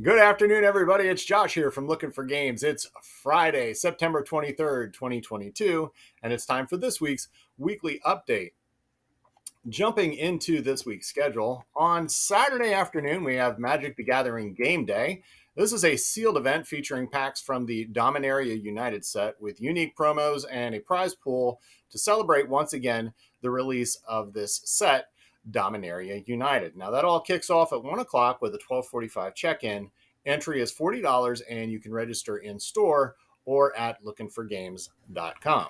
Good afternoon, everybody. It's Josh here from Lookin for Games. It's Friday, September 23rd, 2022, and it's time for this week's weekly update. Jumping into this week's schedule, on Saturday afternoon, we have Magic the Gathering Game Day. This is a sealed event featuring packs from the Dominaria United set with unique promos and a prize pool to celebrate once again the release of this set, Dominaria United. Now that all kicks off at 1 o'clock with a 12:45 check-in. Entry is $40 and you can register in store or at lookinforgames.com.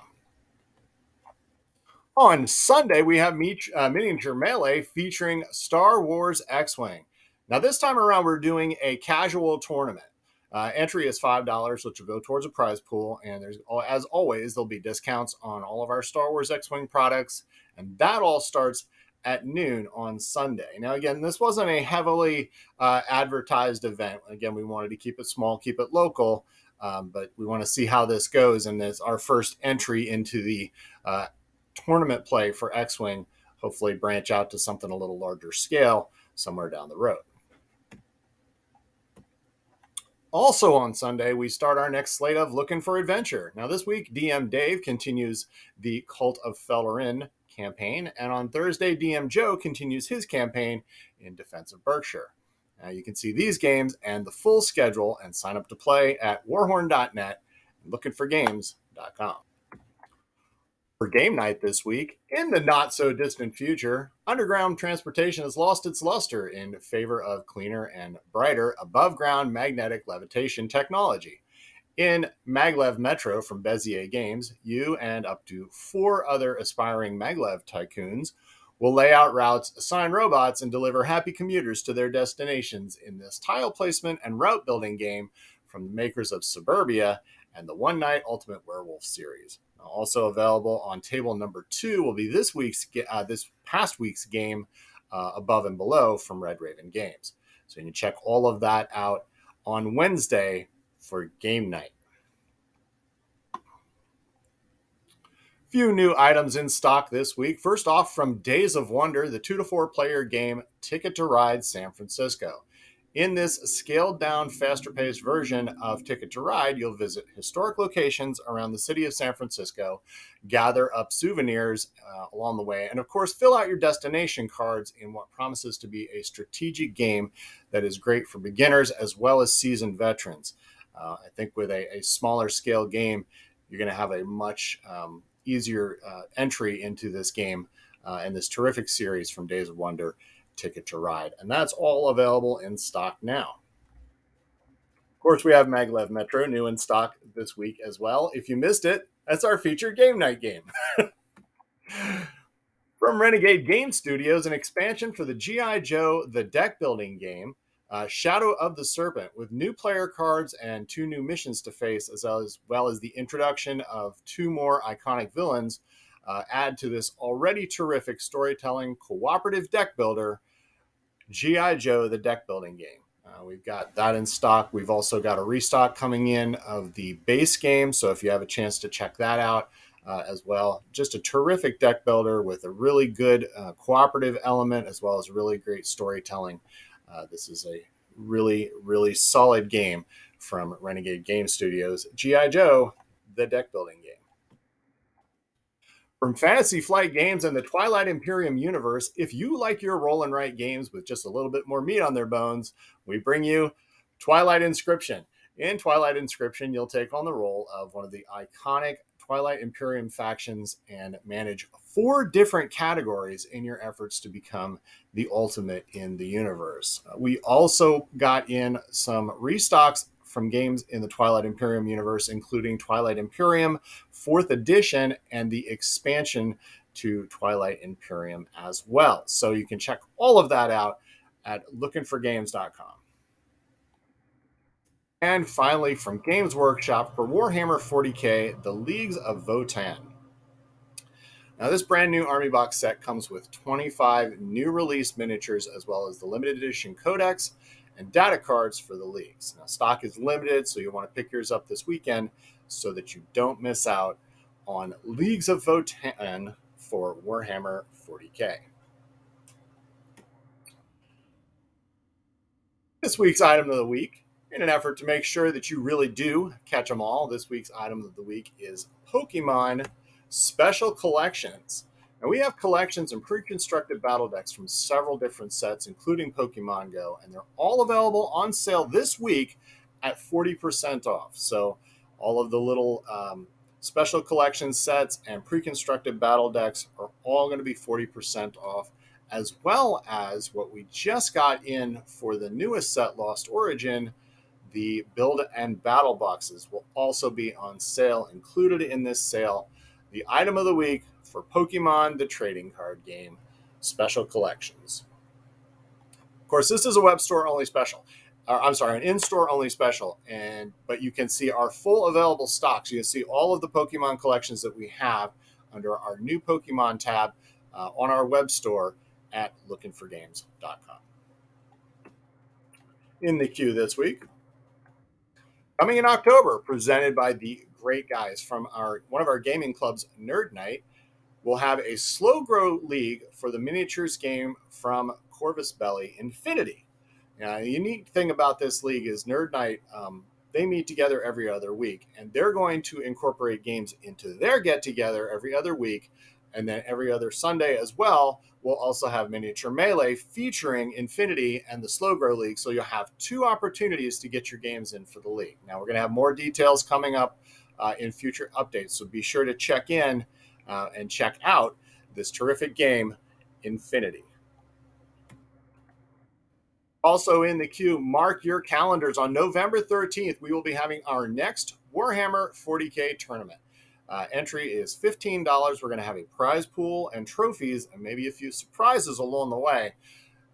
On Sunday, we have Miniature Melee featuring Star Wars X-Wing. Now this time around, we're doing a casual tournament. Entry is $5, which will go towards a prize pool. And as always, there'll be discounts on all of our Star Wars X-Wing products. And that all starts at noon on Sunday. Now, again, this wasn't a heavily advertised event. Again, we wanted to keep it small, keep it local, but we want to see how this goes. And it's our first entry into the tournament play for X-Wing. Hopefully branch out to something a little larger scale somewhere down the road. Also on Sunday, we start our next slate of Looking for Adventure. Now this week, DM Dave continues the Cult of Fellerin campaign, and on Thursday, DM Joe continues his campaign in Defense of Berkshire. Now you can see these games and the full schedule and sign up to play at warhorn.net and lookinforgames.com. For game night this week, in the not-so-distant future, underground transportation has lost its luster in favor of cleaner and brighter above-ground magnetic levitation technology. In Maglev Metro from Bezier Games, you and up to 4 other aspiring Maglev tycoons will lay out routes, assign robots, and deliver happy commuters to their destinations in this tile placement and route building game from the makers of Suburbia and the One Night Ultimate Werewolf series. Also available on table number 2 will be this past week's game, Above and Below from Red Raven Games. So you can check all of that out on Wednesday for game night. Few new items in stock this week. First off, from Days of Wonder, the 2 to 4 player game Ticket to Ride San Francisco. In this scaled-down, faster-paced version of Ticket to Ride, you'll visit historic locations around the city of San Francisco, gather up souvenirs along the way, and of course, fill out your destination cards in what promises to be a strategic game that is great for beginners as well as seasoned veterans. I think with a smaller scale game, you're going to have a much easier entry into this game and this terrific series from Days of Wonder, Ticket to Ride. And that's all available in stock now. Of course, we have Maglev Metro new in stock this week as well. If you missed it, that's our featured game night game. From Renegade Game Studios, an expansion for the G.I. Joe The Deck Building game, Shadow of the Serpent, with new player cards and 2 new missions to face, as well as the introduction of 2 more iconic villains, add to this already terrific storytelling cooperative deck builder, G.I. Joe, the deck building game. We've got that in stock. We've also got a restock coming in of the base game, so if you have a chance to check that out as well. Just a terrific deck builder with a really good cooperative element as well as really great storytelling. This is a really, really solid game from Renegade Game Studios, G.I. Joe, the deck building game. From Fantasy Flight Games and the Twilight Imperium universe, if you like your roll and write games with just a little bit more meat on their bones, we bring you Twilight Inscription. In Twilight Inscription, you'll take on the role of one of the iconic Twilight Imperium factions and manage 4 different categories in your efforts to become the ultimate in the universe. We also got in some restocks from games in the Twilight Imperium universe, including Twilight Imperium 4th edition and the expansion to Twilight Imperium as well. So you can check all of that out at lookinforgames.com. And finally, from Games Workshop for Warhammer 40k, the Leagues of Votan. Now, this brand new Army Box set comes with 25 new release miniatures as well as the limited edition codex and data cards for the leagues. Now, stock is limited, so you'll want to pick yours up this weekend so that you don't miss out on Leagues of Votan for Warhammer 40k. This week's item of the week In an effort to make sure that you really do catch them all, this week's item of the week is Pokemon Special Collections. And we have collections and pre-constructed battle decks from several different sets, including Pokemon Go, and they're all available on sale this week at 40% off. So all of the little special collection sets and pre-constructed battle decks are all going to be 40% off, as well as what we just got in for the newest set, Lost Origin. The build and battle boxes will also be on sale. Included in this sale, the item of the week for Pokemon, the trading card game, special collections. Of course, this is a web store only special. An in-store only special, but you can see our full available stocks. You can see all of the Pokemon collections that we have under our new Pokemon tab on our web store at lookinforgames.com. In the queue this week, coming in October, presented by the great guys from one of our gaming clubs, Nerd Night, we'll have a slow grow league for the miniatures game from Corvus Belli, Infinity. Now, the unique thing about this league is Nerd Night, they meet together every other week, and they're going to incorporate games into their get-together every other week, and then every other Sunday as well, we'll also have Miniature Melee featuring Infinity and the Slow Grow League, so you'll have two opportunities to get your games in for the league. Now, we're going to have more details coming up in future updates, so be sure to check in and check out this terrific game, Infinity. Also in the queue, mark your calendars. On November 13th, we will be having our next Warhammer 40K tournament. Entry is $15. We're going to have a prize pool and trophies and maybe a few surprises along the way.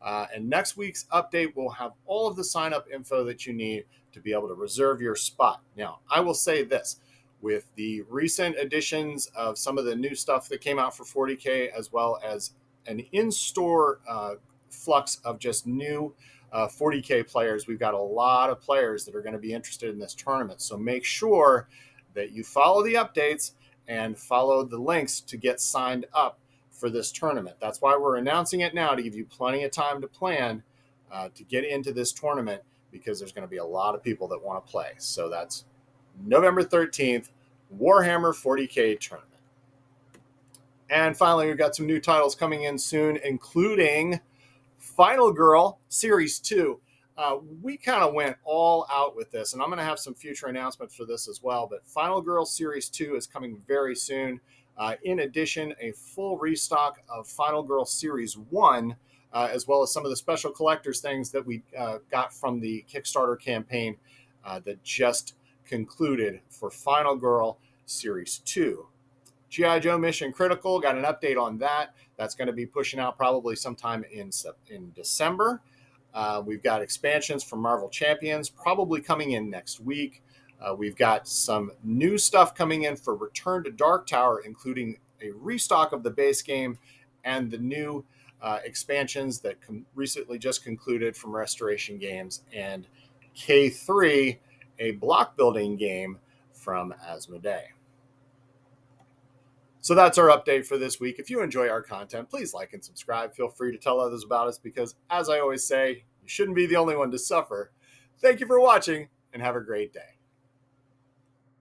And next week's update will have all of the sign-up info that you need to be able to reserve your spot. Now, I will say this. With the recent additions of some of the new stuff that came out for 40K, as well as an in-store flux of just new 40K players, we've got a lot of players that are going to be interested in this tournament. So make sure that you follow the updates and follow the links to get signed up for this tournament. That's why we're announcing it now, to give you plenty of time to plan to get into this tournament, because there's going to be a lot of people that want to play. So that's November 13th, Warhammer 40K tournament. And finally, we've got some new titles coming in soon, including Final Girl Series 2. We kind of went all out with this, and I'm going to have some future announcements for this as well. But Final Girl Series 2 is coming very soon. In addition, a full restock of Final Girl Series 1, as well as some of the special collectors things that we got from the Kickstarter campaign that just concluded for Final Girl Series 2. G.I. Joe Mission Critical, got an update on that. That's going to be pushing out probably sometime in December. We've got expansions from Marvel Champions probably coming in next week. We've got some new stuff coming in for Return to Dark Tower, including a restock of the base game and the new expansions that recently just concluded from Restoration Games, and K3, a block building game from Asmodee. So that's our update for this week. If you enjoy our content, please like and subscribe. Feel free to tell others about us, because, as I always say, you shouldn't be the only one to suffer. Thank you for watching, and have a great day.